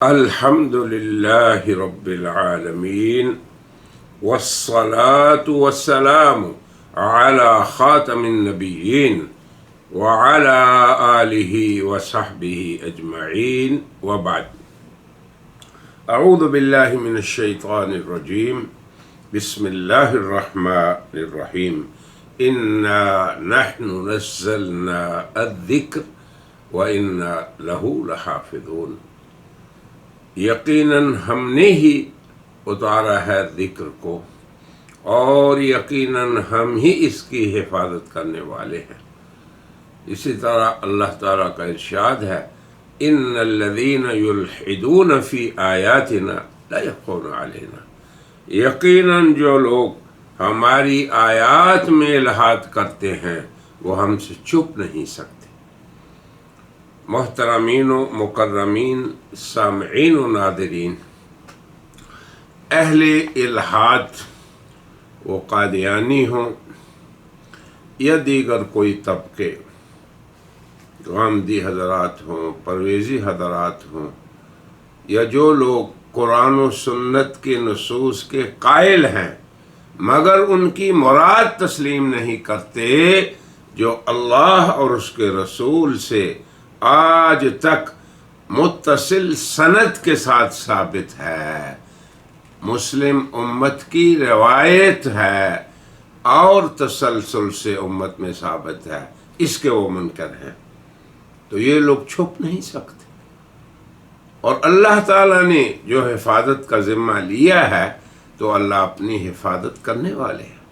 الحمد لله رب العالمين والصلاة والسلام على خاتم النبيين وعلى آله وصحبه أجمعين وبعد. أعوذ بالله من الشيطان الرجيم. بسم الله الرحمن الرحيم. إنا نحن نزلنا الذكر وإنا له لحافظون. یقیناً ہم نے ہی اتارا ہے ذکر کو اور یقیناً ہم ہی اس کی حفاظت کرنے والے ہیں. اسی طرح اللہ تعالیٰ کا ارشاد ہے ان الذین یلحدون فی آیاتنا لا یخفون علینا. یقیناً جو لوگ ہماری آیات میں الحاد کرتے ہیں وہ ہم سے چھپ نہیں سکتے. محترمین و مکرمین سامعین و ناظرین، اہل الحاد وہ قادیانی ہوں یا دیگر کوئی طبقے، غامدی حضرات ہوں، پرویزی حضرات ہوں، یا جو لوگ قرآن و سنت کے نصوص کے قائل ہیں مگر ان کی مراد تسلیم نہیں کرتے جو اللہ اور اس کے رسول سے آج تک متصل سند کے ساتھ ثابت ہے، مسلم امت کی روایت ہے اور تسلسل سے امت میں ثابت ہے، اس کے وہ منکر ہیں. تو یہ لوگ چھپ نہیں سکتے. اور اللہ تعالیٰ نے جو حفاظت کا ذمہ لیا ہے تو اللہ اپنی حفاظت کرنے والے ہیں.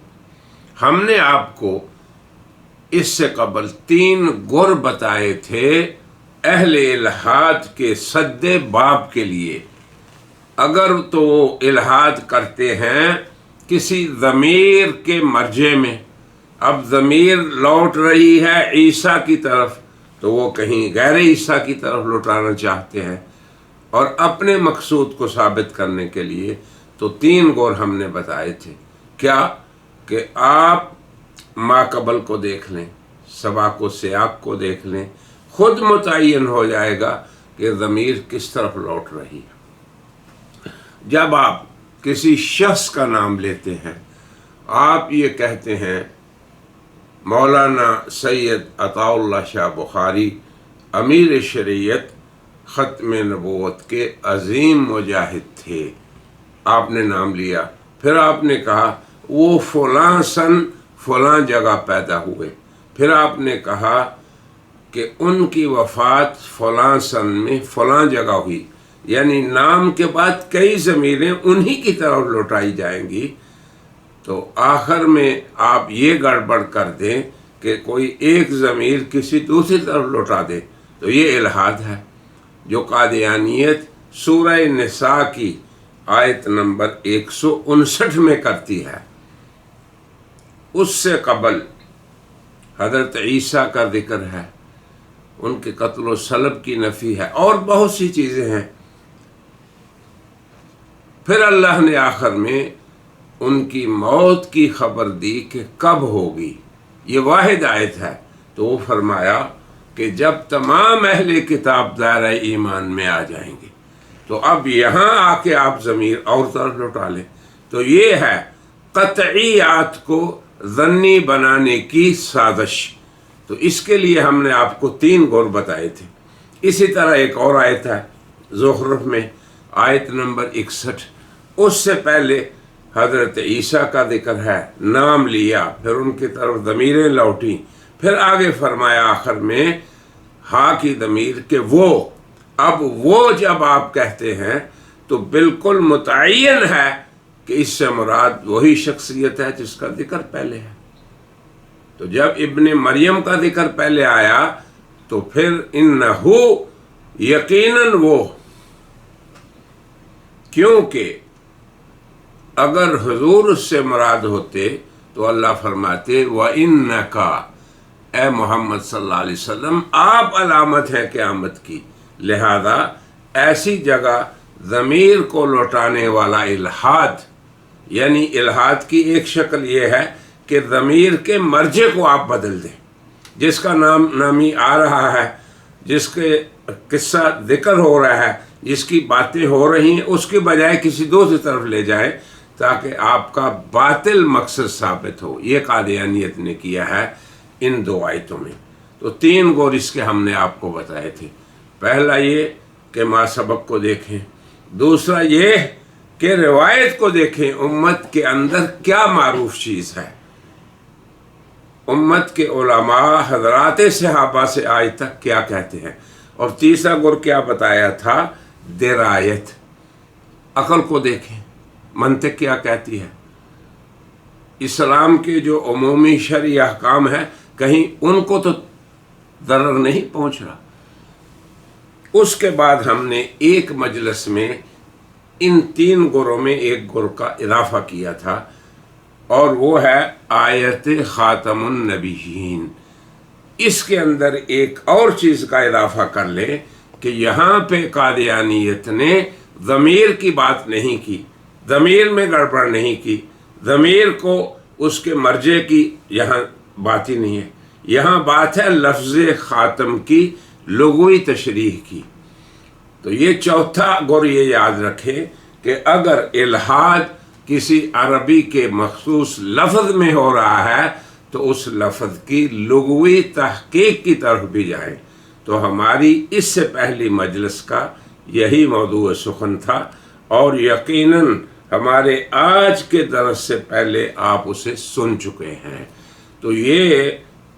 ہم نے آپ کو اس سے قبل 3 گر بتائے تھے اہل الحاد کے سد باب کے لیے. اگر تو وہ الحاد کرتے ہیں کسی ضمیر کے مرجع میں، اب ضمیر لوٹ رہی ہے عیسیٰ کی طرف تو وہ کہیں غیر عیسیٰ کی طرف لوٹانا چاہتے ہیں اور اپنے مقصود کو ثابت کرنے کے لیے، تو 3 گر ہم نے بتائے تھے. کیا کہ آپ ما قبل کو دیکھ لیں، سباق و سیاق کو دیکھ لیں، خود متعین ہو جائے گا کہ ضمیر کس طرف لوٹ رہی ہے. جب آپ کسی شخص کا نام لیتے ہیں، آپ یہ کہتے ہیں مولانا سید عطا اللہ شاہ بخاری امیر شریعت ختم نبوت کے عظیم مجاہد تھے، آپ نے نام لیا. پھر آپ نے کہا وہ فلاں سن فلاں جگہ پیدا ہوئے. پھر آپ نے کہا کہ ان کی وفات فلاں سن میں فلاں جگہ ہوئی. یعنی نام کے بعد کئی ضمیریں انہی کی طرف لوٹائی جائیں گی. تو آخر میں آپ یہ گڑبڑ کر دیں کہ کوئی ایک ضمیر کسی دوسری طرف لوٹا دے تو یہ الحاد ہے، جو قادیانیت سورہ نساء کی آیت نمبر 159 میں کرتی ہے. اس سے قبل حضرت عیسیٰ کا ذکر ہے، ان کے قتل و صلب کی نفی ہے اور بہت سی چیزیں ہیں. پھر اللہ نے آخر میں ان کی موت کی خبر دی کہ کب ہوگی. یہ واحد آیت ہے. تو وہ فرمایا کہ جب تمام اہل کتاب دائرہ ایمان میں آ جائیں گے تو اب یہاں آ کے آپ ضمیر اور طرف لوٹا لیں. تو یہ ہے قطعیات کو ظنی بنانے کی سازش. تو اس کے لیے ہم نے آپ کو 3 گر بتائے تھے. اسی طرح ایک اور آیت ہے زخرف میں آیت نمبر 61. اس سے پہلے حضرت عیسیٰ کا ذکر ہے، نام لیا، پھر ان کی طرف ضمیریں لوٹیں، پھر آگے فرمایا آخر میں ہاں کی ضمیر کہ وہ. اب وہ جب آپ کہتے ہیں تو بالکل متعین ہے کہ اس سے مراد وہی شخصیت ہے جس کا ذکر پہلے ہے. تو جب ابن مریم کا ذکر پہلے آیا تو پھر انہو یقیناً وہ، کیونکہ اگر حضور اس سے مراد ہوتے تو اللہ فرماتے وَإِنَّكَ، اے محمد صلی اللہ علیہ وسلم آپ علامت ہے قیامت کی. لہذا ایسی جگہ ضمیر کو لوٹانے والا الحاد، یعنی الحاد کی ایک شکل یہ ہے کہ ضمیر کے مرجع کو آپ بدل دیں. جس کا نامی آ رہا ہے، جس کے قصہ ذکر ہو رہا ہے، جس کی باتیں ہو رہی ہیں اس کے بجائے کسی دوسری طرف لے جائیں تاکہ آپ کا باطل مقصد ثابت ہو. یہ قادیانیت نے کیا ہے ان 2 آیتوں میں. تو 3 گور اس کے ہم نے آپ کو بتائے تھے. پہلا یہ کہ ما سبق کو دیکھیں، دوسرا یہ کہ روایت کو دیکھیں امت کے اندر کیا معروف چیز ہے، امت کے علماء حضرات صحابہ سے آج تک کیا کہتے ہیں. اور تیسرا گر کیا بتایا تھا؟ درایت، عقل کو دیکھیں، منطق کیا کہتی ہے. اسلام کے جو عمومی شرعی احکام ہیں کہیں ان کو تو ضرر نہیں پہنچ رہا. اس کے بعد ہم نے ایک مجلس میں ان 3 گروں میں ایک گر کا اضافہ کیا تھا، اور وہ ہے آیت خاتم النبیین. اس کے اندر ایک اور چیز کا اضافہ کر لے کہ یہاں پہ قادیانیت نے ضمیر کی بات نہیں کی، ضمیر میں گڑبڑ نہیں کی، ضمیر کو اس کے مرجع کی یہاں بات ہی نہیں ہے. یہاں بات ہے لفظ خاتم کی لغوی تشریح کی. تو یہ چوتھا گر یہ یاد رکھے کہ اگر الحاد کسی عربی کے مخصوص لفظ میں ہو رہا ہے تو اس لفظ کی لغوی تحقیق کی طرف بھی جائیں. تو ہماری اس سے پہلی مجلس کا یہی موضوع سخن تھا، اور یقیناً ہمارے آج کے درس سے پہلے آپ اسے سن چکے ہیں. تو یہ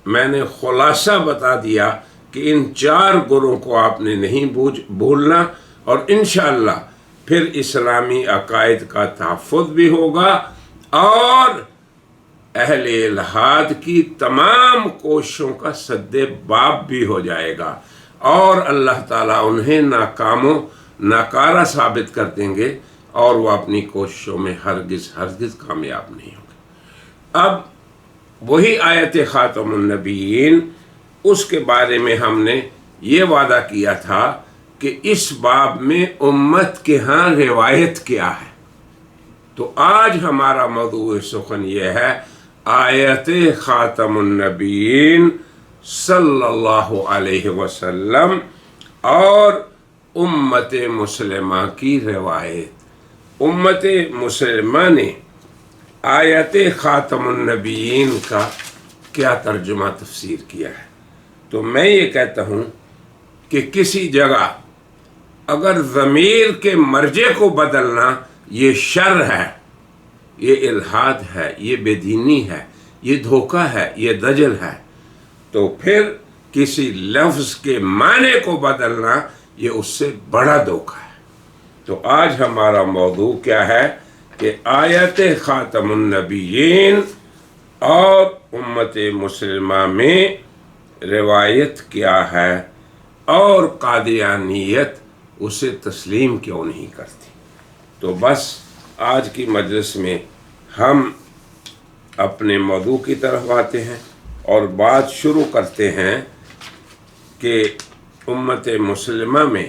میں نے خلاصہ بتا دیا کہ ان 4 گروں کو آپ نے نہیں بھولنا، اور انشاءاللہ پھر اسلامی عقائد کا تحفظ بھی ہوگا، اور اہل الحاد کی تمام کوششوں کا سد باب بھی ہو جائے گا، اور اللہ تعالیٰ انہیں ناکام و ناکارہ ثابت کر دیں گے، اور وہ اپنی کوششوں میں ہرگز کامیاب نہیں ہوں گے. اب وہی آیت خاتم النبیین، اس کے بارے میں ہم نے یہ وعدہ کیا تھا کہ اس باب میں امت کے ہاں روایت کیا ہے. تو آج ہمارا موضوع سخن یہ ہے آیت خاتم النبیین صلی اللہ علیہ وسلم اور امت مسلمہ کی روایت. امت مسلمہ نے آیت خاتم النبیین کا کیا ترجمہ تفسیر کیا ہے. تو میں یہ کہتا ہوں کہ کسی جگہ اگر ضمیر کے مرجع کو بدلنا یہ شر ہے، یہ الحاد ہے، یہ بے دینی ہے، یہ دھوکہ ہے، یہ دجل ہے، تو پھر کسی لفظ کے معنی کو بدلنا یہ اس سے بڑا دھوکہ ہے. تو آج ہمارا موضوع کیا ہے کہ آیت خاتم النبیین اور امت مسلمہ میں روایت کیا ہے، اور قادیانیت اسے تسلیم کیوں نہیں کرتی. تو بس آج کی مجلس میں ہم اپنے موضوع کی طرف آتے ہیں اور بات شروع کرتے ہیں کہ امت مسلمہ میں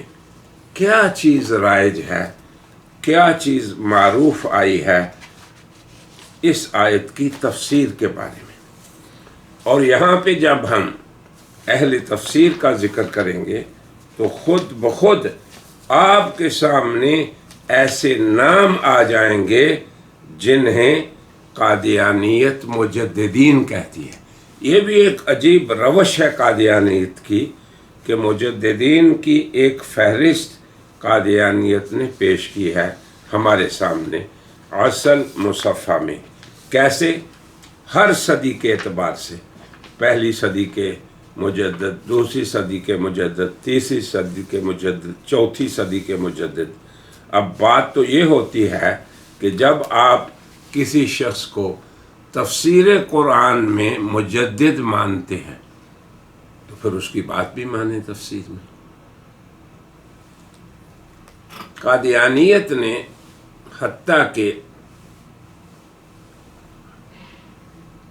کیا چیز رائج ہے، کیا چیز معروف آئی ہے اس آیت کی تفسیر کے بارے میں. اور یہاں پہ جب ہم اہل تفسیر کا ذکر کریں گے تو خود بخود آپ کے سامنے ایسے نام آ جائیں گے جنہیں قادیانیت مجددین کہتی ہے. یہ بھی ایک عجیب روش ہے قادیانیت کی کہ مجددین کی ایک فہرست قادیانیت نے پیش کی ہے ہمارے سامنے اصل مصفحہ میں. کیسے؟ ہر صدی کے اعتبار سے، پہلی صدی کے مجدد، دوسری صدی کے مجدد، تیسری صدی کے مجدد، چوتھی صدی کے مجدد. اب بات تو یہ ہوتی ہے کہ جب آپ کسی شخص کو تفسیر قرآن میں مجدد مانتے ہیں تو پھر اس کی بات بھی مانیں تفسیر میں. قادیانیت نے حتیٰ کہ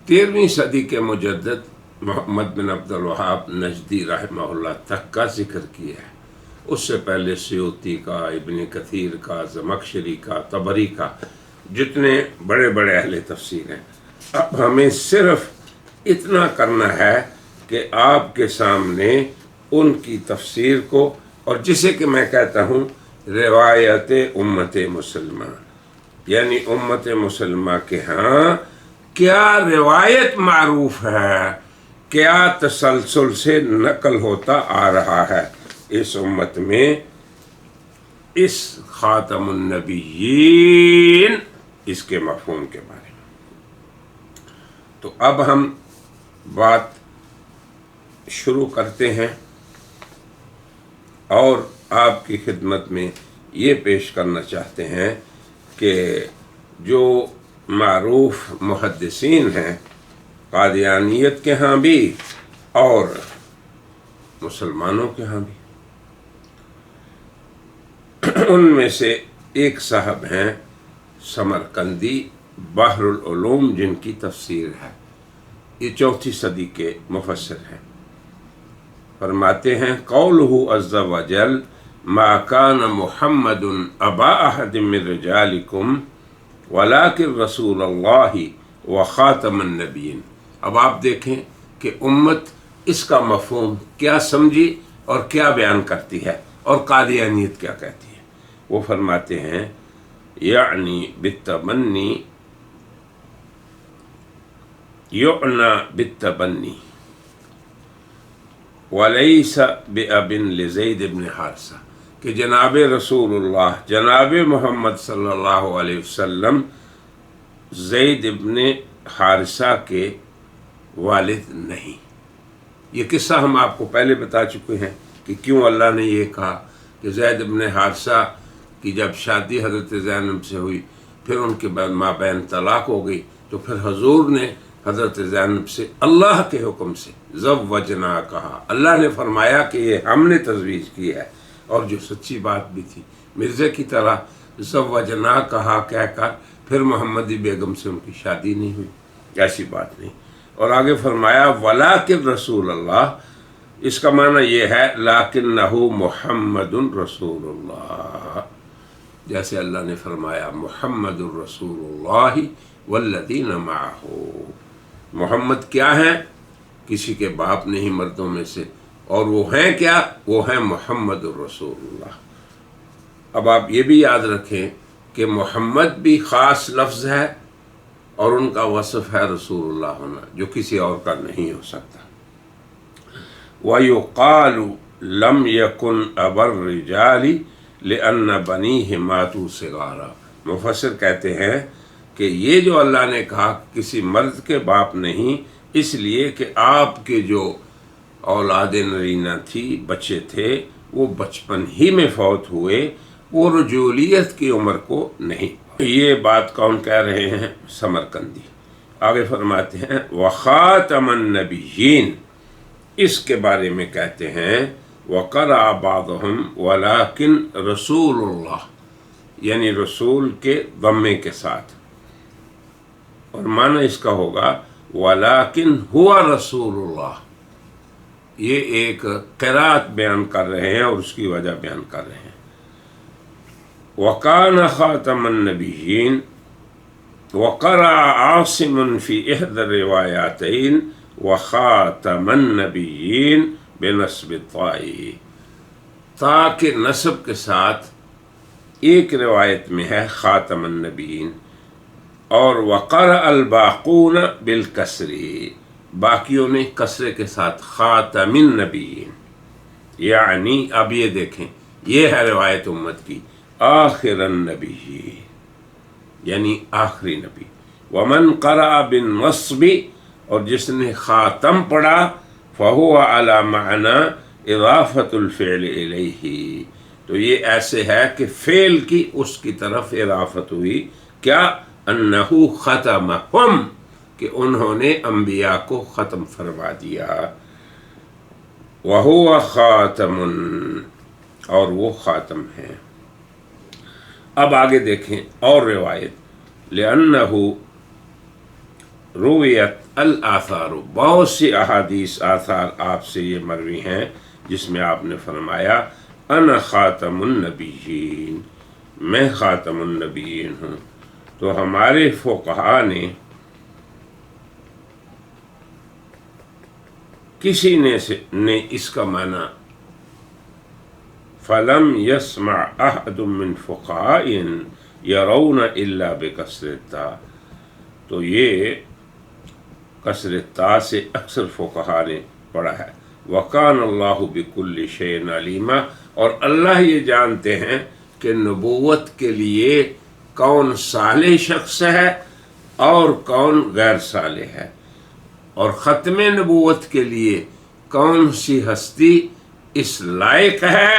13ویں صدی کے مجدد محمد بن عبد الوہاب نجدی رحمہ اللہ تک کا ذکر کیا ہے. اس سے پہلے سیوطی کا، ابن کثیر کا، زمخشری کا، طبری کا، جتنے بڑے بڑے اہل تفسیر ہیں. اب ہمیں صرف اتنا کرنا ہے کہ آپ کے سامنے ان کی تفسیر کو، اور جسے کہ میں کہتا ہوں روایت امت مسلمہ، یعنی امت مسلمہ کے ہاں کیا روایت معروف ہے، کیا تسلسل سے نقل ہوتا آ رہا ہے اس امت میں اس خاتم النبیین، اس کے مفہوم کے بارے میں۔ تو اب ہم بات شروع کرتے ہیں اور آپ کی خدمت میں یہ پیش کرنا چاہتے ہیں کہ جو معروف محدثین ہیں قادیانیت کے ہاں بھی اور مسلمانوں کے ہاں بھی، ان میں سے ایک صاحب ہیں سمرقندی بحر العلوم، جن کی تفسیر ہے، یہ 4 صدی کے مفسر ہیں۔ فرماتے ہیں قولہ عز وجل ما کان محمد ابا احد من رجالکم ولکن رسول اللہ وخاتم النبیین۔ اب آپ دیکھیں کہ امت اس کا مفہوم کیا سمجھی اور کیا بیان کرتی ہے اور قادیانیت کیا کہتی ہے۔ وہ فرماتے ہیں یعنی بالتبنی، یعنی بالتبنی ولیس بأب لزید بن حارثہ، کہ جناب رسول اللہ، جناب محمد صلی اللہ علیہ وسلم زید ابن حارثہ کے والد نہیں۔ یہ قصہ ہم آپ کو پہلے بتا چکے ہیں کہ کیوں اللہ نے یہ کہا کہ زید ابن حارثہ کی جب شادی حضرت زینب سے ہوئی، پھر ان کے بعد مابین طلاق ہو گئی، تو پھر حضور نے حضرت زینب سے اللہ کے حکم سے زوجنا کہا، اللہ نے فرمایا کہ یہ ہم نے تزویج کی ہے، اور جو سچی بات بھی تھی، مرزے کی طرح زوجنا کہا کہہ کر پھر محمدی بیگم سے ان کی شادی نہیں ہوئی، ایسی بات نہیں۔ اور آگے فرمایا ولیکن رسول اللہ، اس کا معنی یہ ہے لیکنہ محمد رسول اللہ، جیسے اللہ نے فرمایا محمد الرسول اللہ والذین معہ، محمد کیا ہیں؟ کسی کے باپ نہیں مردوں میں سے، اور وہ ہیں کیا؟ وہ ہیں محمد الرسول اللہ۔ اب آپ یہ بھی یاد رکھیں کہ محمد بھی خاص لفظ ہے اور ان کا وصف ہے رسول اللہ ہونا، جو کسی اور کا نہیں ہو سکتا۔ وَيُقَالُ لَمْ يَكُنْ أَبَا الرِّجَالِ لِأَنَّ بَنِيهِ مَاتُوا صِغَارًا، مفسر کہتے ہیں کہ یہ جو اللہ نے کہا کسی مرد کے باپ نہیں، اس لیے کہ آپ کے جو اولاد نرینہ تھی، بچے تھے، وہ بچپن ہی میں فوت ہوئے، وہ رجولیت کی عمر کو نہیں۔ یہ بات کون کہہ رہے ہیں؟ سمرقندی۔ آگے فرماتے ہیں وخاتم النبیین، اس کے بارے میں کہتے ہیں وقرأ بعضهم ولکن رسول اللہ، یعنی رسول کے ضمے کے ساتھ، اور معنی اس کا ہوگا ولیکن ہوا رسول اللہ۔ یہ ایک قرات بیان کر رہے ہیں اور اس کی وجہ بیان کر رہے ہیں۔ وَكَانَ خَاتَمَ النَّبِيِّينَ وَقَرَأَ عَاصِمٌ فِي إِحْدَى الرِّوَايَاتَيْنِ وَخَاتَمَ النَّبِيِّينَ بِنَصْبِ الطَّاءِ، تاکہ نصب کے ساتھ ایک روایت میں ہے خاتم النبیین، اور وقرأ الباقون بالکسر، باقیوں نے کسرے کے ساتھ خاتم النبیین، یعنی اب یہ دیکھیں یہ ہے روایت امت کی آخر النبی، یعنی آخری نبی۔ ومن قرأ بالنصب، اور جس نے خاتم پڑھا فہو علی معنی اضافت الفعل الیہ، تو یہ ایسے ہے کہ فعل کی اس کی طرف اضافت ہوئی، کیا؟ انہو ختمہم، کہ انہوں نے انبیاء کو ختم فرما دیا، وہو خاتم، اور وہ خاتم ہے۔ اب آگے دیکھیں اور روایت، لأنہ رویت الآثار، بہت سی احادیث آثار آپ سے یہ مروی ہیں جس میں آپ نے فرمایا انا خاتم النبیین، میں خاتم النبیین ہوں۔ تو ہمارے فقہا نے کسی نے اس کا معنی فلم يسمع احد من فقهاء يرون الا بكسر التاء. تو یہ کسر تا سے اکثر فقہا نے پڑھا ہے. وَقَانَ اللَّهُ بِكُلِّ شَيْءٍ عَلِيمًا. اور اللہ یہ جانتے ہیں کہ نبوت کے لیے کون صالح شخص ہے اور کون غیر صالح ہے، اور ختم نبوت کے لیے کون سی ہستی اس لائق ہے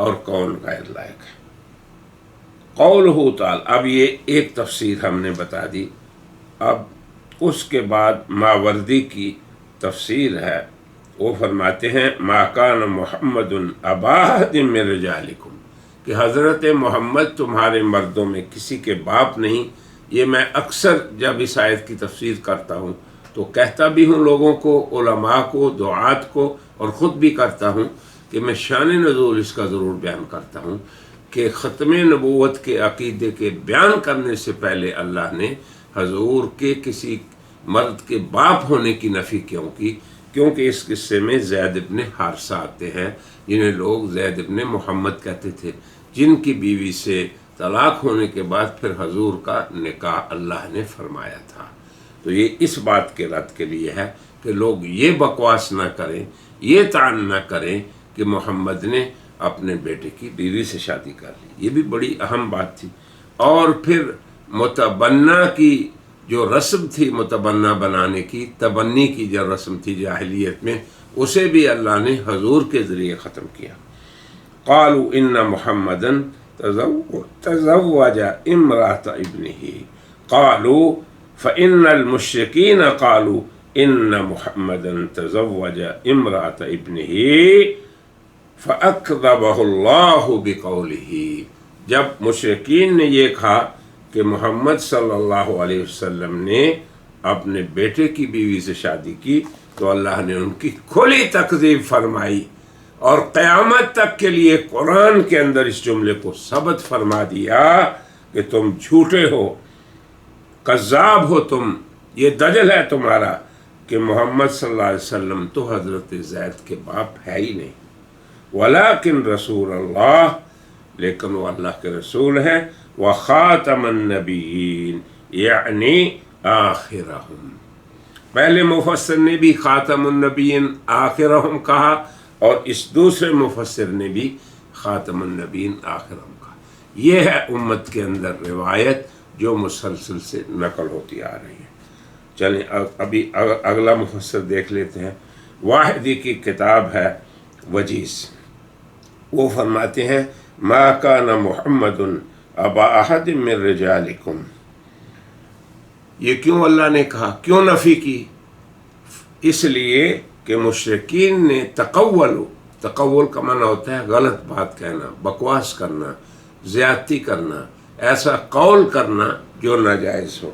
اور کون غیر لائق ہے. قولہ تعالی. اب یہ ایک تفسیر ہم نے بتا دی. اب اس کے بعد ماوردی کی تفسیر ہے. وہ فرماتے ہیں ما کان محمد ابا احد من رجالکم، کہ حضرت محمد تمہارے مردوں میں کسی کے باپ نہیں. یہ میں اکثر جب اس آیت کی تفسیر کرتا ہوں تو کہتا بھی ہوں لوگوں کو، علماء کو، دعات کو، اور خود بھی کرتا ہوں کہ میں شان نزول اس کا ضرور بیان کرتا ہوں کہ ختم نبوت کے عقیدے کے بیان کرنے سے پہلے اللہ نے حضور کے کسی مرد کے باپ ہونے کی نفی کیوں کی؟ کیونکہ اس قصے میں زید ابن حارثہ آتے ہیں جنہیں لوگ زید ابن محمد کہتے تھے، جن کی بیوی سے طلاق ہونے کے بعد پھر حضور کا نکاح اللہ نے فرمایا تھا. تو یہ اس بات کے رد کے لیے ہے کہ لوگ یہ بکواس نہ کریں، یہ طعن نہ کریں کہ محمد نے اپنے بیٹے کی بیوی سے شادی کر لی. یہ بھی بڑی اہم بات تھی. اور پھر متبنہ کی جو رسم تھی، متبنہ بنانے کی، تبنی کی جو رسم تھی جاہلیت میں، اسے بھی اللہ نے حضور کے ذریعے ختم کیا. قالوا ان محمدا تزوج امرأة ابنه قالوا فإن المشركين قالوا ان محمدا تزوج امرأة ابنه فأكذبه الله بقوله. جب مشرکین نے یہ کہا کہ محمد صلی اللہ علیہ وسلم نے اپنے بیٹے کی بیوی سے شادی کی تو اللہ نے ان کی کھلی تکذیب فرمائی، اور قیامت تک کے لیے قرآن کے اندر اس جملے کو ثبت فرما دیا کہ تم جھوٹے ہو، کذاب ہو تم، یہ دجل ہے تمہارا کہ محمد صلی اللہ علیہ وسلم تو حضرت زید کے باپ ہے ہی نہیں. ولیکن رسول اللہ، لیکن وہ اللہ کے رسول ہیں، وخاتم النبیین یعنی آخرہم. پہلے مفسر نے بھی خاتم النبیین آخرہم کہا، اور اس دوسرے مفسر نے بھی خاتم النبیین آخرہم کہا. یہ ہے امت کے اندر روایت جو مسلسل سے نقل ہوتی آ رہی ہے. چلیں ابھی اگلا مفسر دیکھ لیتے ہیں. واحدی کی کتاب ہے وجیز. وہ فرماتے ہیں ما کان محمد ابا احد من رجالکم. یہ کیوں اللہ نے کہا، کیوں نفی کی؟ اس لیے کہ مشرکین نے تقول کا معنی ہوتا ہے غلط بات کہنا، بکواس کرنا، زیادتی کرنا، ایسا قول کرنا جو ناجائز ہو.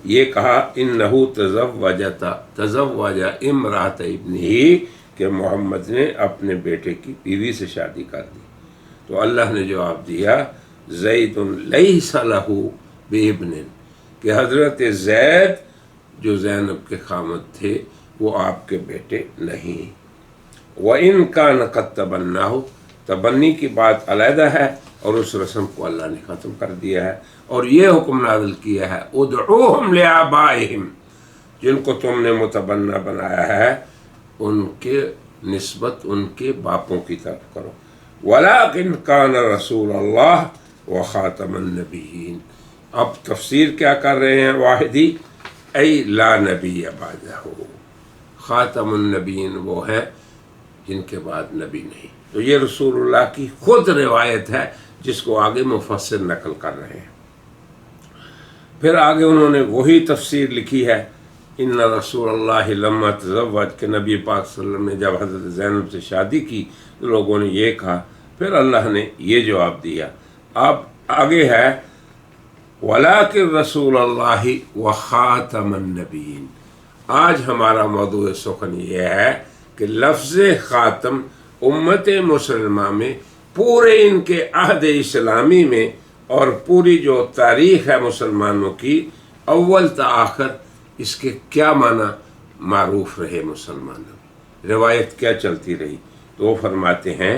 یہ کہا انہو تزوج امرأۃ ابنہ، کہ محمد نے اپنے بیٹے کی بیوی سے شادی کر دی. تو اللہ نے جواب دیا زید لیس لہ بابن، کہ حضرت زید جو زینب کے خامد تھے وہ آپ کے بیٹے نہیں. وَإِن كَانَ قَدْ تَبَنَّاهُ، تبنی کی بات علیحدہ ہے اور اس رسم کو اللہ نے ختم کر دیا ہے، اور یہ حکم نازل کیا ہے ادعوہم لآبائہم، جن کو تم نے متبنہ بنایا ہے ان کے نسبت ان کے باپوں کی طرف کرو. وَلَٰكِنْ كَانَ رَسُولَ اللَّهِ وَخَاتَمَ النَّبِيِّينَ. اب تفسیر کیا کر رہے ہیں واحدی؟ ای لا نبی بعدہ، خاتم النبیین وہ ہیں جن کے بعد نبی نہیں. تو یہ رسول اللہ کی خود روایت ہے جس کو آگے مفسر نقل کر رہے ہیں. پھر آگے انہوں نے وہی تفسیر لکھی ہے ان رسول اللہ لما تزوج، کہ نبی پاک صلی اللہ علیہ وسلم نے جب حضرت زینب سے شادی کی تو لوگوں نے یہ کہا، پھر اللہ نے یہ جواب دیا. اب آگے ہے ولیکن رسول اللہ وخاتم النبیین. آج ہمارا موضوع سخن یہ ہے کہ لفظ خاتم امت مسلمہ میں پورے ان کے عہد اسلامی میں اور پوری جو تاریخ ہے مسلمانوں کی اول تا آخر اس کے کیا معنی معروف رہے مسلمانوں میں، روایت کیا چلتی رہی. تو وہ فرماتے ہیں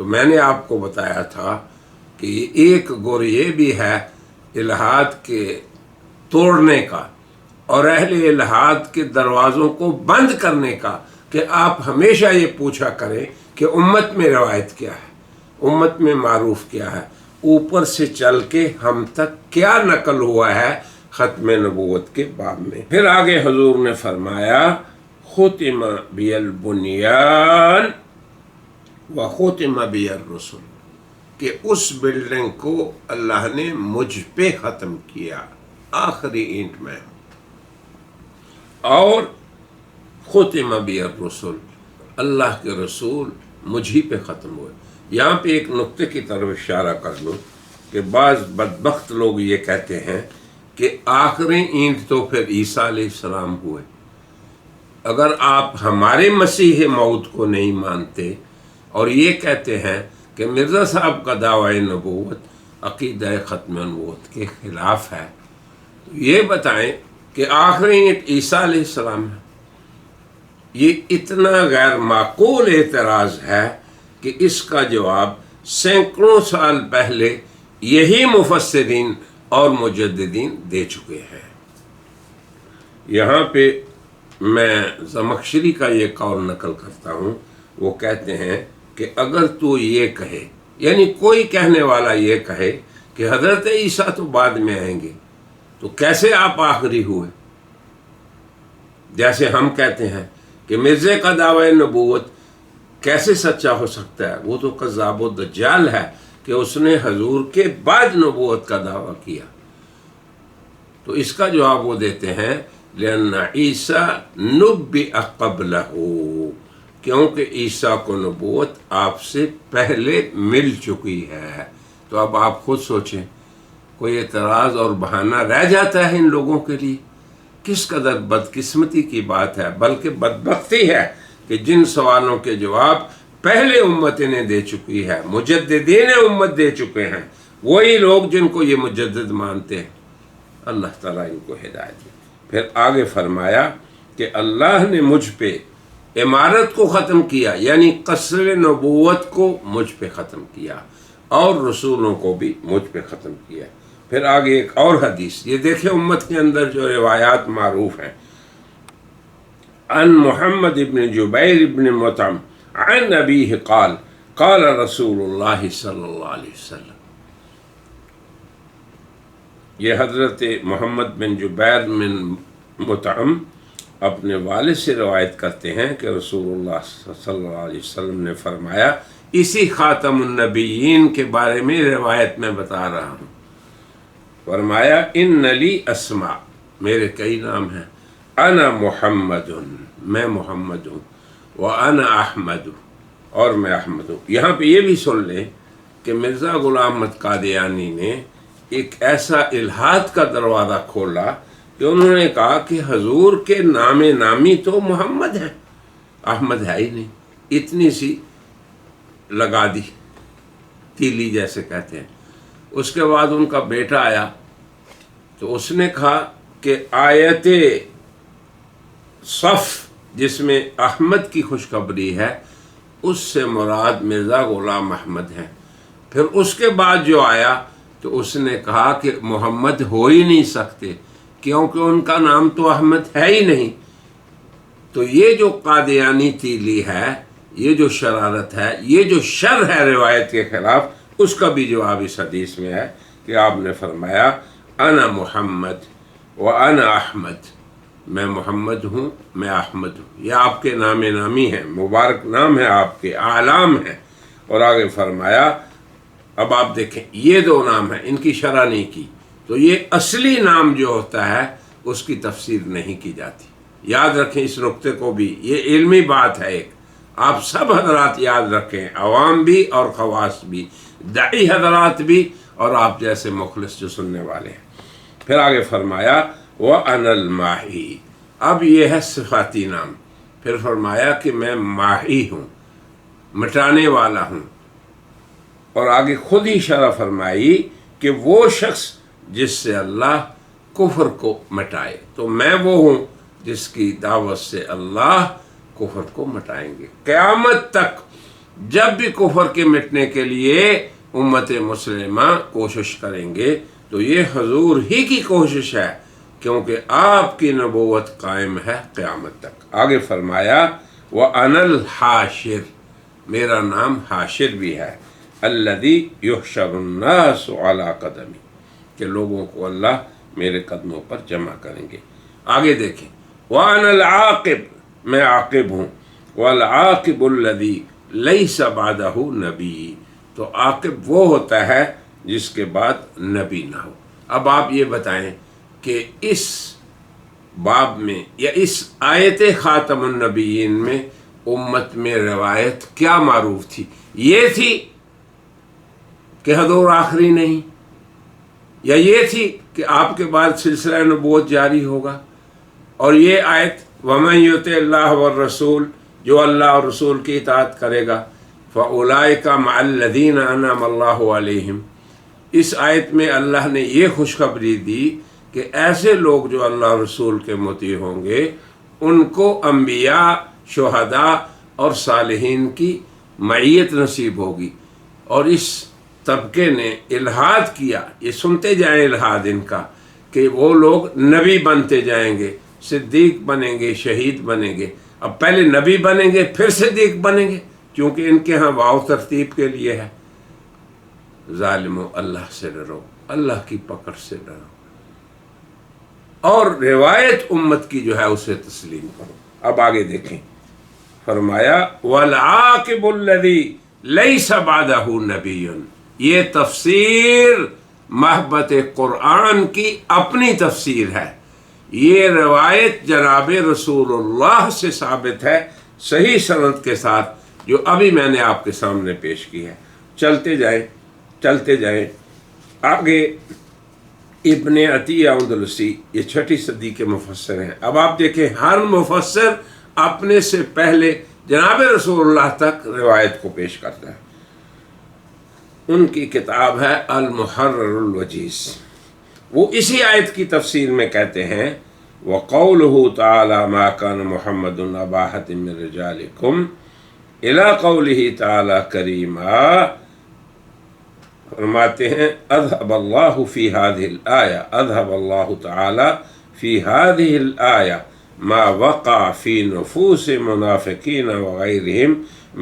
تو میں نے آپ کو بتایا تھا کہ ایک گر یہ بھی ہے الہاد کے توڑنے کا اور اہل الہاد کے دروازوں کو بند کرنے کا، کہ آپ ہمیشہ یہ پوچھا کریں کہ امت میں روایت کیا ہے، امت میں معروف کیا ہے، اوپر سے چل کے ہم تک کیا نقل ہوا ہے ختم نبوت کے باب میں۔ پھر آگے حضور نے فرمایا ختم بی البنیان و ختم بی الرسل، کہ اس بلڈنگ کو اللہ نے مجھ پہ ختم کیا، آخری اینٹ میں، اور ختم بی الرسل، اللہ کے رسول مجھ پہ ختم ہوئے۔ یہاں پہ ایک نقطے کی طرف اشارہ کر لوں کہ بعض بدبخت لوگ یہ کہتے ہیں کہ آخری اینٹ تو پھر عیسیٰ علیہ السلام ہوئے۔ اگر آپ ہمارے مسیح موعود کو نہیں مانتے اور یہ کہتے ہیں کہ مرزا صاحب کا دعوی نبوت عقیدہ ختم نبوت کے خلاف ہے، تو یہ بتائیں کہ آخری اینٹ عیسیٰ علیہ السلام ہے۔ یہ اتنا غیر معقول اعتراض ہے کہ اس کا جواب سینکڑوں سال پہلے یہی مفسرین اور مجددین دے چکے ہیں۔ یہاں پہ میں زمخشری کا یہ قول نقل کرتا ہوں، وہ کہتے ہیں کہ اگر تو یہ کہے، یعنی کوئی کہنے والا یہ کہے کہ حضرت عیسیٰ تو بعد میں آئیں گے، تو کیسے آپ آخری ہوئے؟ جیسے ہم کہتے ہیں کہ مرزے کا دعوی نبوت کیسے سچا ہو سکتا ہے، وہ تو کذاب و دجال ہے کہ اس نے حضور کے بعد نبوت کا دعویٰ کیا۔ تو اس کا جواب وہ دیتے ہیں لأن عیسیٰ نبئ قبلہ، کیونکہ عیسیٰ کو نبوت آپ سے پہلے مل چکی ہے۔ تو اب آپ خود سوچیں، کوئی اعتراض اور بہانہ رہ جاتا ہے ان لوگوں کے لیے؟ کس قدر بدقسمتی کی بات ہے، بلکہ بدبختی ہے کہ جن سوالوں کے جواب پہلے امت نے دے چکی ہے، مجددین امت دے چکے ہیں، وہی لوگ جن کو یہ مجدد مانتے ہیں۔ اللہ تعالیٰ ان کو ہدایت دے۔ پھر آگے فرمایا کہ اللہ نے مجھ پہ عمارت کو ختم کیا، یعنی قصر نبوت کو مجھ پہ ختم کیا، اور رسولوں کو بھی مجھ پہ ختم کیا۔ پھر آگے ایک اور حدیث، یہ دیکھیں امت کے اندر جو روایات معروف ہیں، عن محمد ابن جبیر ابن مطعم عن ابیہ قال قال رسول اللہ صلی اللہ علیہ وسلم۔ یہ حضرت محمد بن جبیر بن مطعم اپنے والد سے روایت کرتے ہیں کہ رسول اللہ صلی اللہ علیہ وسلم نے فرمایا، اسی خاتم النبیین کے بارے میں روایت میں بتا رہا ہوں، فرمایا ان لی اسماء، میرے کئی نام ہیں، انا محمد، میں محمد ہوں، وانا احمد، اور میں احمد ہوں۔ یہاں پہ یہ بھی سن لیں کہ مرزا غلام احمد قادیانی نے ایک ایسا الہاد کا دروازہ کھولا کہ انہوں نے کہا کہ حضور کے نام نامی تو محمد ہے، احمد ہے ہی نہیں۔ اتنی سی لگا دی، تیلی جیسے کہتے ہیں۔ اس کے بعد ان کا بیٹا آیا تو اس نے کہا کہ آیت صف جس میں احمد کی خوشخبری ہے، اس سے مراد مرزا غلام احمد ہیں۔ پھر اس کے بعد جو آیا تو اس نے کہا کہ محمد ہو ہی نہیں سکتے کیونکہ ان کا نام تو احمد ہے ہی نہیں۔ تو یہ جو قادیانی تیلی ہے، یہ جو شرارت ہے، یہ جو شر ہے روایت کے خلاف، اس کا بھی جواب اس حدیث میں ہے کہ آپ نے فرمایا انا محمد وانا احمد، میں محمد ہوں، میں احمد ہوں۔ یہ آپ کے نام نامی ہیں، مبارک نام ہے، آپ کے اعلام ہیں۔ اور آگے فرمایا، اب آپ دیکھیں یہ دو نام ہیں، ان کی شرح نہیں کی، تو یہ اصلی نام جو ہوتا ہے اس کی تفسیر نہیں کی جاتی۔ یاد رکھیں اس نقطے کو بھی، یہ علمی بات ہے ایک، آپ سب حضرات یاد رکھیں، عوام بھی اور خواص بھی، داعی حضرات بھی اور آپ جیسے مخلص جو سننے والے ہیں۔ پھر آگے فرمایا وَأَنَا الْمَاحِي، اب یہ ہے صفاتی نام۔ پھر فرمایا کہ میں ماحی ہوں، مٹانے والا ہوں، اور آگے خود ہی شرح فرمائی کہ وہ شخص جس سے اللہ کفر کو مٹائے، تو میں وہ ہوں جس کی دعوت سے اللہ کفر کو مٹائیں گے۔ قیامت تک جب بھی کفر کے مٹنے کے لیے امت مسلمہ کوشش کریں گے تو یہ حضور ہی کی کوشش ہے، کیونکہ آپ کی نبوت قائم ہے قیامت تک۔ آگے فرمایا وَأَنَا الْحَاشِرُ، میرا نام حاشر بھی ہے، الَّذِي يُحْشَرُ النَّاسُ عَلَىٰ قَدَمِي، کہ لوگوں کو اللہ میرے قدموں پر جمع کریں گے۔ آگے دیکھیں وَأَنَا الْعَاقِبُ، میں عاقب ہوں، وَالْعَاقِبُ الَّذِي لَيْسَ بَعْدَهُ نَبِيٌّ، تو عاقب وہ ہوتا ہے جس کے بعد نبی نہ ہو۔ اب آپ یہ بتائیں کہ اس باب میں یا اس آیت خاتم النبیین میں امت میں روایت کیا معروف تھی؟ یہ تھی کہ حضور آخری نہیں، یا یہ تھی کہ آپ کے بعد سلسلہ نبوت جاری ہوگا؟ اور یہ آیت وَمَن يُطِعِ اللَّهَ وَالرَّسُولَ، جو اللہ اور رسول کی اطاعت کرے گا، فَأُولَٰئِكَ مَعَ الَّذِينَ أَنْعَمَ اللَّهُ عَلَيْهِمْ، اس آیت میں اللہ نے یہ خوشخبری دی کہ ایسے لوگ جو اللہ رسول کے مطیع ہوں گے ان کو انبیاء، شہداء اور صالحین کی معیت نصیب ہوگی۔ اور اس طبقے نے الحاد کیا، یہ سنتے جائیں الحاد ان کا، کہ وہ لوگ نبی بنتے جائیں گے، صدیق بنیں گے، شہید بنیں گے۔ اب پہلے نبی بنیں گے پھر صدیق بنیں گے، کیونکہ ان کے ہاں واو ترتیب کے لیے ہے۔ ظالموں، اللہ سے ڈرو، اللہ کی پکڑ سے ڈرو، اور روایت امت کی جو ہے اسے تسلیم کرو۔ اب آگے دیکھیں، فرمایا وَالْعَاقِبُ الَّذِي لَيْسَ بَعْدَهُ نَبِيٌّ، یہ تفسیر محبت قرآن کی اپنی تفسیر ہے۔ یہ روایت جناب رسول اللہ سے ثابت ہے صحیح سند کے ساتھ، جو ابھی میں نے آپ کے سامنے پیش کی ہے۔ چلتے جائیں آگے۔ ابن عطیہ اندلسی یہ 6 صدی کے مفسر ہیں۔ اب آپ دیکھیں ہر مفسر اپنے سے پہلے جناب رسول اللہ تک روایت کو پیش کرتا ہے۔ ان کی کتاب ہے المحرر الوجیز، وہ اسی آیت کی تفسیر میں کہتے ہیں وَقَوْلُهُ تَعَالَى مَا كَانَ مُحَمَّدٌ أَبَا أَحَدٍ مِّن رِّجَالِكُمْ إِلَىٰ قَوْلِهِ تَعَالَى كَرِيمًا، فرماتے ہیں اذهب اللہ فی هذه الآیہ، اذهب اللہ تعالی فی هذه الآیہ ما وقع فی نفوس منافقین وغیرہم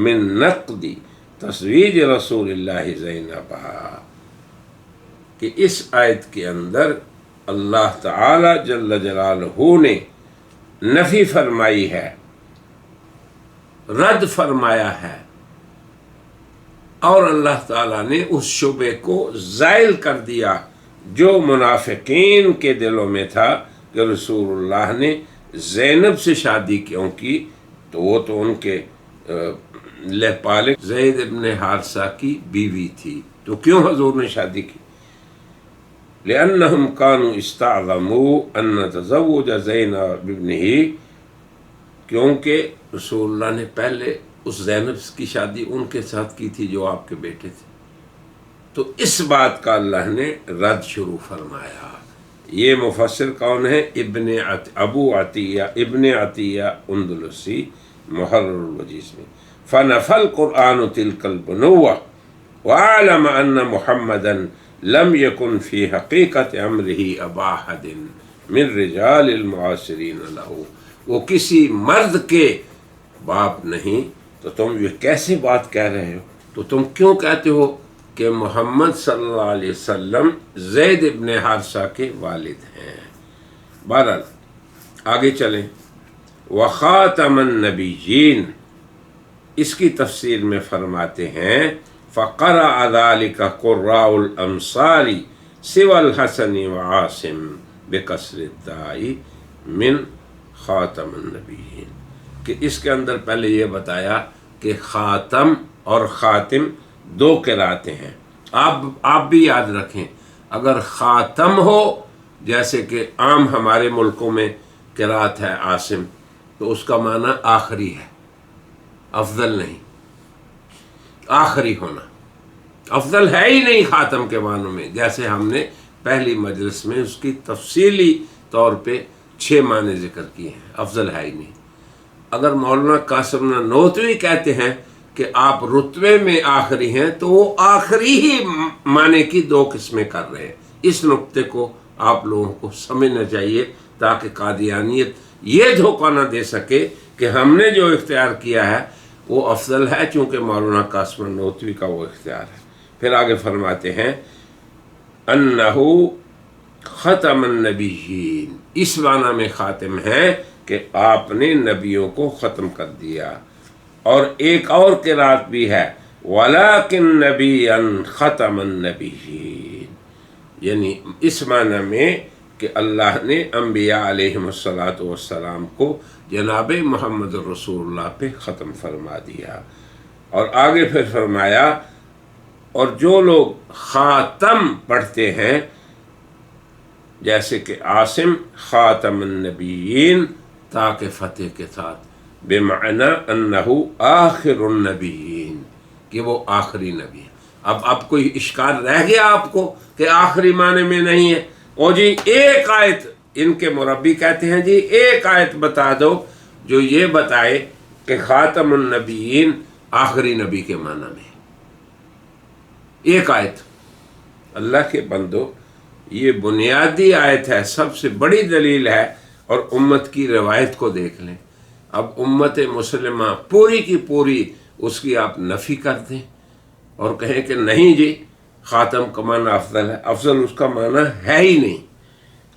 من نقد تزویج رسول اللہ زینبا، کہ اس آیت کے اندر اللہ تعالی جل جلالہ نے نفی فرمائی ہے، رد فرمایا ہے، اور اللہ تعالیٰ نے اس شبے کو زائل کر دیا جو منافقین کے دلوں میں تھا کہ رسول اللہ نے زینب سے شادی کیوں کی، تو وہ تو ان کے لہپالک زید ابن حارثہ کی بیوی تھی، تو کیوں حضور نے شادی کی؟ لأنهم كانوا استعظموا ان تزوج زینب بابنہ، کیونکہ رسول اللہ نے پہلے اس زینب کی شادی ان کے ساتھ کی تھی جو آپ کے بیٹے تھے، تو اس بات کا اللہ نے رد شروع فرمایا۔ یہ مفسر کون ہے؟ ابو عطیہ ابن عطیہ اندلسی محرر الوجیز میں۔ فنفى القرآن تلك البنوة وعلم ان محمدا لم يكن في حقیقت امره ابا احد من رجال المعاصرین له، وہ کسی مرد کے باپ نہیں، تو تم یہ کیسے بات کہہ رہے ہو؟ تو تم کیوں کہتے ہو کہ محمد صلی اللہ علیہ وسلم زید ابن حارثہ کے والد ہیں؟ بہرحال آگے چلیں۔ وخاتم النبیین، اس کی تفسیر میں فرماتے ہیں فقرأ ذلك قراء الامصار سوى الحسن وعاصم بکسر الداء من خاتم النبیین، کہ اس کے اندر پہلے یہ بتایا کہ خاتم اور خاتم 2 قراتیں ہیں۔ آپ بھی یاد رکھیں، اگر خاتم ہو جیسے کہ عام ہمارے ملکوں میں قرات ہے عاصم، تو اس کا معنی آخری ہے، افضل نہیں، آخری ہونا افضل ہے ہی نہیں خاتم کے معنوں میں، جیسے ہم نے پہلی مجلس میں اس کی تفصیلی طور پہ 6 معنی ذکر کیے ہیں، افضل ہے ہی نہیں۔ اگر مولانا قاسم نانوتوی کہتے ہیں کہ آپ رتبے میں آخری ہیں تو وہ آخری ہی معنی کی دو قسمیں کر رہے ہیں. اس نقطے کو آپ لوگوں کو سمجھنا چاہیے تاکہ قادیانیت یہ دھوکہ نہ دے سکے کہ ہم نے جو اختیار کیا ہے وہ افضل ہے چونکہ مولانا قاسم نانوتوی کا وہ اختیار ہے. پھر آگے فرماتے ہیں انہو ختم النبیین، اس معنی میں خاتم ہے کہ آپ نے نبیوں کو ختم کر دیا. اور ایک اور قرات بھی ہے وَلَكِنْ نَبِيًّا خَتَمَ النَّبِيِّينَ، یعنی اس معنی میں کہ اللہ نے انبیاء علیہم السلام کو جناب محمد رسول اللہ پہ ختم فرما دیا. اور آگے پھر فرمایا اور جو لوگ خاتم پڑھتے ہیں جیسے کہ عاصم خاتم النبیین تاکہ فتح کے ساتھ بمعنی انہو آخر النبیین، کہ وہ آخری نبی ہے. اب کوئی اشکال رہ گیا آپ کو کہ آخری معنی میں نہیں ہے؟ او جی ایک آیت، ان کے مربی کہتے ہیں جی ایک آیت بتا دو جو یہ بتائے کہ خاتم النبیین آخری نبی کے معنی میں. ایک آیت. اللہ کے بندو یہ بنیادی آیت ہے، سب سے بڑی دلیل ہے، اور امت کی روایت کو دیکھ لیں. اب امت مسلمہ پوری کی پوری اس کی آپ نفی کر دیں اور کہیں کہ نہیں جی خاتم کا معنی افضل ہے. افضل اس کا معنی ہے ہی نہیں.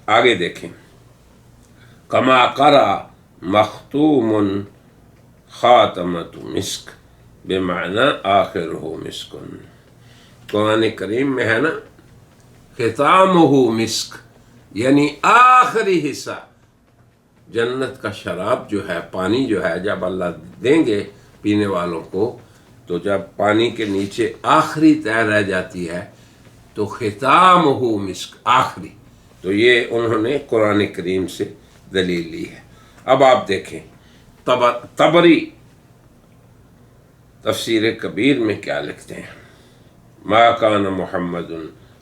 آگے دیکھیں کما قرأ مختوم خاتمۃ مسک بمعنی آخرہ مسکن. قرآن کریم میں ہے نا ختامہ مسک، یعنی آخری حصہ. جنت کا شراب جو ہے، پانی جو ہے، جب اللہ دیں گے پینے والوں کو تو جب پانی کے نیچے آخری تہ رہ جاتی ہے تو ختامہ مسک، آخری. تو یہ انہوں نے قرآن کریم سے دلیل لی ہے. اب آپ دیکھیں طبری تفسیر کبیر میں کیا لکھتے ہیں ما کان محمد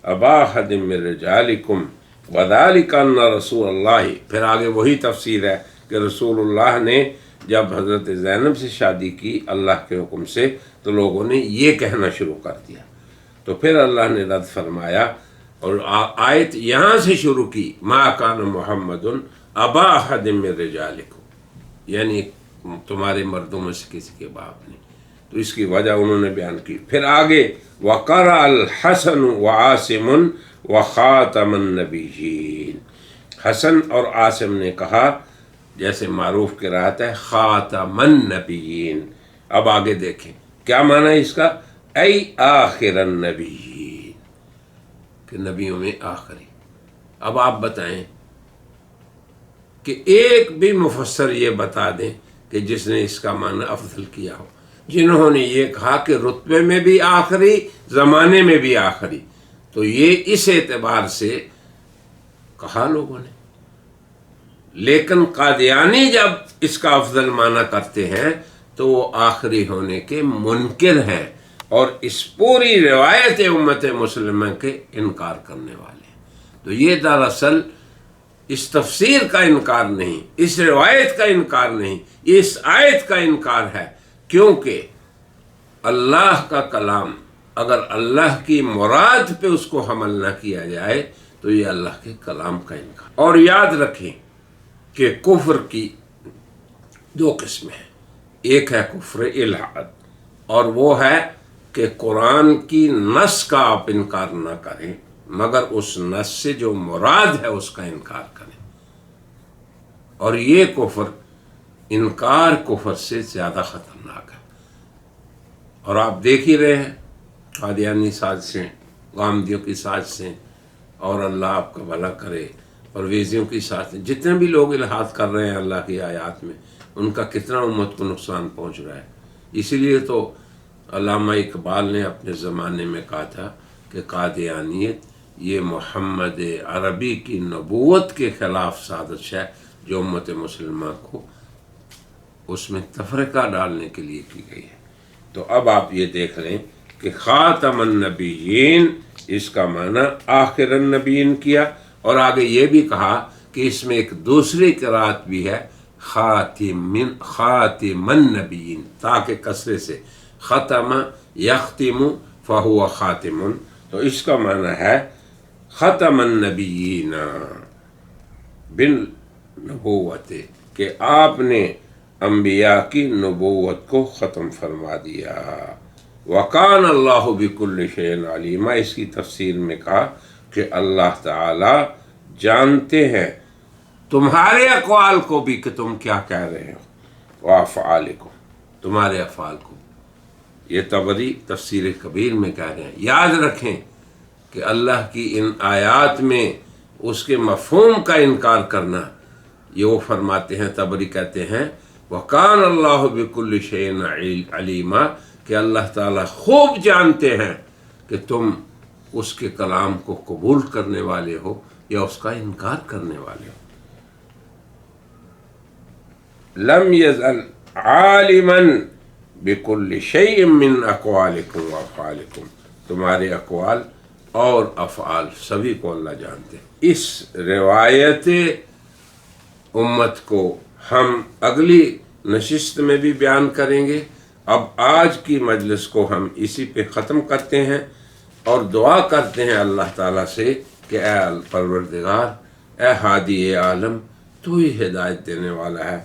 ابا احد من رجالکم وذالک ان رسول اللہ. پھر آگے وہی تفسیر ہے کہ رسول اللہ نے جب حضرت زینب سے شادی کی اللہ کے حکم سے تو لوگوں نے یہ کہنا شروع کر دیا. تو پھر اللہ نے رد فرمایا اور آیت یہاں سے شروع کی ما کان محمد ابا احد من رجالکم، یعنی تمہارے مردوں میں سے کسی کے باپ نہیں. تو اس کی وجہ انہوں نے بیان کی. پھر آگے وقرأ الحسن وعاصم وخاتم النبیین، حسن اور عاصم نے کہا جیسے معروف قرات ہے خاتم النبیین. اب آگے دیکھیں کیا معنی ہے اس کا، ای آخر النبیین، کہ نبیوں میں آخری. اب آپ بتائیں کہ ایک بھی مفسر یہ بتا دیں کہ جس نے اس کا معنی افضل کیا ہو. جنہوں نے یہ کہا کہ رتبے میں بھی آخری، زمانے میں بھی آخری، تو یہ اس اعتبار سے کہا لوگوں نے. لیکن قادیانی جب اس کا افضل معنی کرتے ہیں تو وہ آخری ہونے کے منکر ہیں اور اس پوری روایت امت مسلمہ کے انکار کرنے والے ہیں. تو یہ دراصل اس تفسیر کا انکار نہیں، اس روایت کا انکار نہیں، اس آیت کا انکار ہے. کیونکہ اللہ کا کلام اگر اللہ کی مراد پہ اس کو حمل نہ کیا جائے تو یہ اللہ کے کلام کا انکار. اور یاد رکھیں کہ کفر کی دو قسمیں ہیں. ایک ہے کفر الحاد، اور وہ ہے کہ قرآن کی نص کا آپ انکار نہ کریں مگر اس نص سے جو مراد ہے اس کا انکار کریں. اور یہ کفر انکار کفر سے زیادہ خطرناک ہے. اور آپ دیکھ ہی رہے ہیں قادیانی سازشیں، غامدیوں کی سازشیں، اور اللہ آپ کا بھلا کرے، پرویزیوں کی سازشیں. جتنے بھی لوگ الحاد کر رہے ہیں اللہ کی آیات میں ان کا کتنا امت کو نقصان پہنچ رہا ہے. اسی لیے تو علامہ اقبال نے اپنے زمانے میں کہا تھا کہ قادیانیت یہ محمد عربی کی نبوت کے خلاف سازش ہے جو امت مسلمہ کو اس میں تفرقہ ڈالنے کے لیے کی گئی ہے. تو اب آپ یہ دیکھ لیں کہ خاتم النبیین اس کا معنی آخر النبیین کیا، اور آگے یہ بھی کہا کہ اس میں ایک دوسری قرات بھی ہے خاتم النبیین، تاکہ کسرے سے ختم یختم فہو خاتم، تو اس کا معنی ہے ختم النبیین بالنبوت، کہ آپ نے انبیاء کی نبوت کو ختم فرما دیا۔ وَقَانَ اللَّهُ بِكُلِّ شَيْءٍ عَلِيمًا، اس کی تفسیر میں کہا کہ اللہ تعالی جانتے ہیں تمہارے اقوال کو بھی کہ تم کیا کہہ رہے ہو، وَأَفْعَالِكُمْ، تمہارے افعال کو۔ یہ طبری تفسیر کبیر میں کہہ رہے ہیں۔ یاد رکھیں کہ اللہ کی ان آیات میں اس کے مفہوم کا انکار کرنا، یہ وہ فرماتے ہیں، طبری کہتے ہیں وَقَانَ اللَّهُ بِكُلِّ شَيْءٍ عَلِيمًا، کہ اللہ تعالیٰ خوب جانتے ہیں کہ تم اس کے کلام کو قبول کرنے والے ہو یا اس کا انکار کرنے والے ہو۔ لم یزل عالما بكل شیء من اقوالکم وافعالکم، تمہارے اقوال اور افعال سبھی کو اللہ جانتے ہیں۔ اس روایت امت کو ہم اگلی نشست میں بھی بیان کریں گے۔ اب آج کی مجلس کو ہم اسی پہ ختم کرتے ہیں اور دعا کرتے ہیں اللہ تعالیٰ سے کہ اے پروردگار، اے ہادی عالم، تو ہی ہدایت دینے والا ہے۔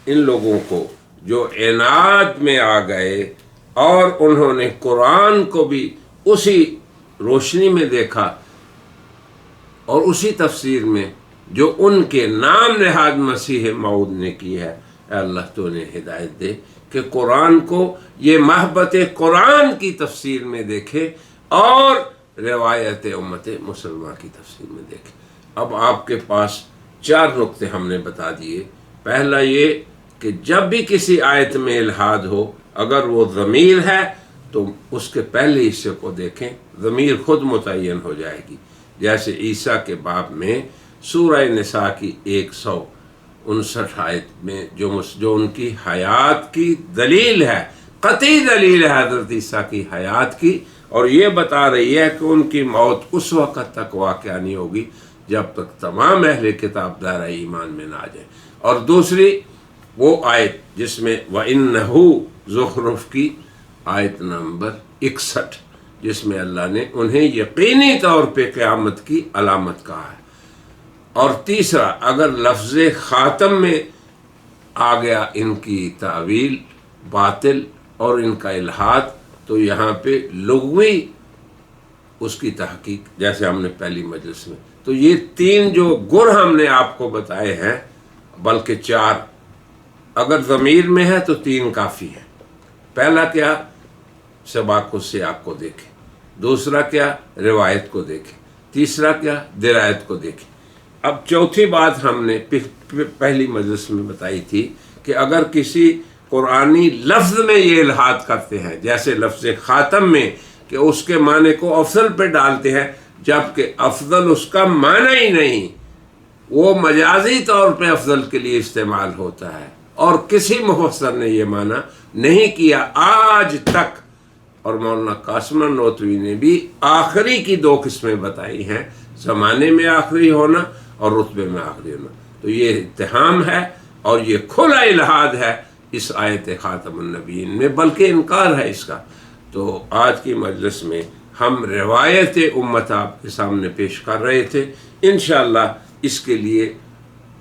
ان لوگوں کو جو عناد میں آ گئے اور انہوں نے قرآن کو بھی اسی روشنی میں دیکھا اور اسی تفسیر میں جو ان کے نام نہاد مسیح موعود نے کی ہے، اے اللہ تو انہیں ہدایت دے کہ قرآن کو یہ محبت قرآن کی تفسیر میں دیکھے اور روایت امت مسلمہ کی تفسیر میں دیکھے۔ اب آپ کے پاس 4 نقطے ہم نے بتا دیے۔ پہلا یہ کہ جب بھی کسی آیت میں الحاد ہو، اگر وہ ضمیر ہے تو اس کے پہلے حصے کو دیکھیں، ضمیر خود متعین ہو جائے گی۔ جیسے عیسیٰ کے باب میں سورہ نساء کی 159 آیت میں جو ان کی حیات کی دلیل ہے، قطعی دلیل ہے حضرت عیسیٰ کی حیات کی، اور یہ بتا رہی ہے کہ ان کی موت اس وقت تک واقع نہیں ہوگی جب تک تمام اہل کتاب دائرہ ایمان میں نہ آ جائے۔ اور دوسری وہ آیت جس میں وَإِنَّهُ زخرف کی آیت نمبر 61، جس میں اللہ نے انہیں یقینی طور پہ قیامت کی علامت کہا ہے۔ اور تیسرا، اگر لفظ خاتم میں آ گیا ان کی تعویل باطل اور ان کا الحاد، تو یہاں پہ لغوی اس کی تحقیق، جیسے ہم نے پہلی مجلس میں۔ تو یہ 3 جو گر ہم نے آپ کو بتائے ہیں، بلکہ 4، اگر ضمیر میں ہے تو 3 کافی ہے۔ پہلا کیا؟ سباق السیاق کو دیکھیں، دوسرا کیا؟ روایت کو دیکھیں، تیسرا کیا؟ درایت کو دیکھیں۔ اب چوتھی بات ہم نے پہلی مجلس میں بتائی تھی کہ اگر کسی قرآنی لفظ میں یہ الحاد کرتے ہیں، جیسے لفظ خاتم میں کہ اس کے معنی کو افضل پہ ڈالتے ہیں، جبکہ افضل اس کا معنی ہی نہیں، وہ مجازی طور پہ افضل کے لیے استعمال ہوتا ہے، اور کسی مفسر نے یہ معنی نہیں کیا آج تک۔ اور مولانا قاسم نانوتوی نے بھی آخری کی 2 قسمیں بتائی ہیں، زمانے میں آخری ہونا اور رتبے میں آخری ہونا۔ تو یہ اتہام ہے اور یہ کھلا الحاد ہے اس آیت خاتم النبیین میں، بلکہ انکار ہے اس کا۔ تو آج کی مجلس میں ہم روایت امت آپ کے سامنے پیش کر رہے تھے۔ انشاءاللہ اس کے لیے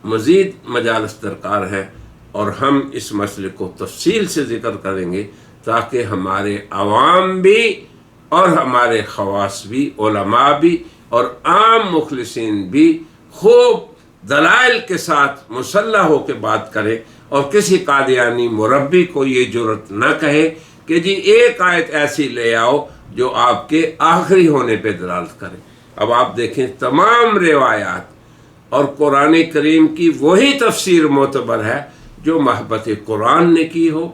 مزید مجالس درکار ہے اور ہم اس مسئلے کو تفصیل سے ذکر کریں گے تاکہ ہمارے عوام بھی اور ہمارے خواص بھی، علماء بھی اور عام مخلصین بھی خوب دلائل کے ساتھ مسلح ہو کے بات کریں، اور کسی قادیانی مربی کو یہ جرت نہ کہے کہ جی ایک آیت ایسی لے آؤ جو آپ کے آخری ہونے پہ دلالت کرے۔ اب آپ دیکھیں تمام روایات اور قرآن کریم کی وہی تفسیر معتبر ہے جو محبت قرآن نے کی ہو،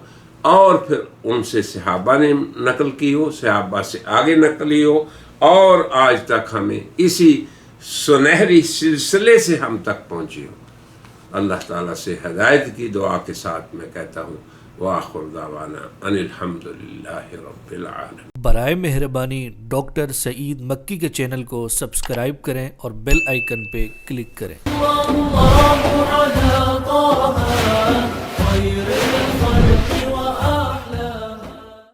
اور پھر ان سے صحابہ نے نقل کی ہو، صحابہ سے آگے نقلی ہو، اور آج تک ہمیں اسی سنہری سلسلے سے ہم تک پہنچی ہو۔ اللہ تعالیٰ سے ہدایت کی دعا کے ساتھ میں کہتا ہوں وآخر دعوانا ان الحمد للہ رب العالمین۔ برائے مہربانی ڈاکٹر سعید مکی کے چینل کو سبسکرائب کریں اور بیل آئیکن پہ کلک کریں۔